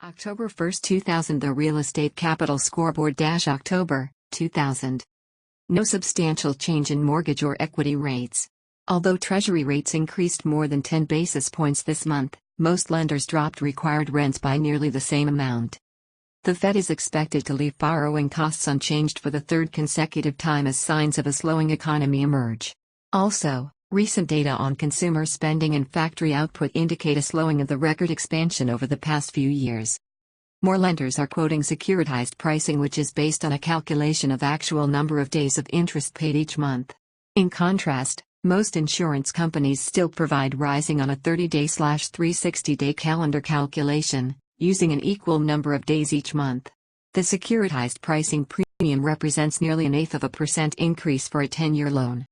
October 1, 2000. The Real Estate Capital Scoreboard October 2000. No substantial change in mortgage or equity rates. Although Treasury rates increased more than 10 basis points this month, most lenders dropped required rents by nearly the same amount. The Fed is expected to leave borrowing costs unchanged for the third consecutive time as signs of a slowing economy emerge. Also, recent data on consumer spending and factory output indicate a slowing of the record expansion over the past few years. More lenders are quoting securitized pricing, which is based on a calculation of actual number of days of interest paid each month. In contrast, most insurance companies still provide rising on a 30-day/360-day calendar calculation, using an equal number of days each month. The securitized pricing premium represents nearly 1/8% increase for a 10-year loan.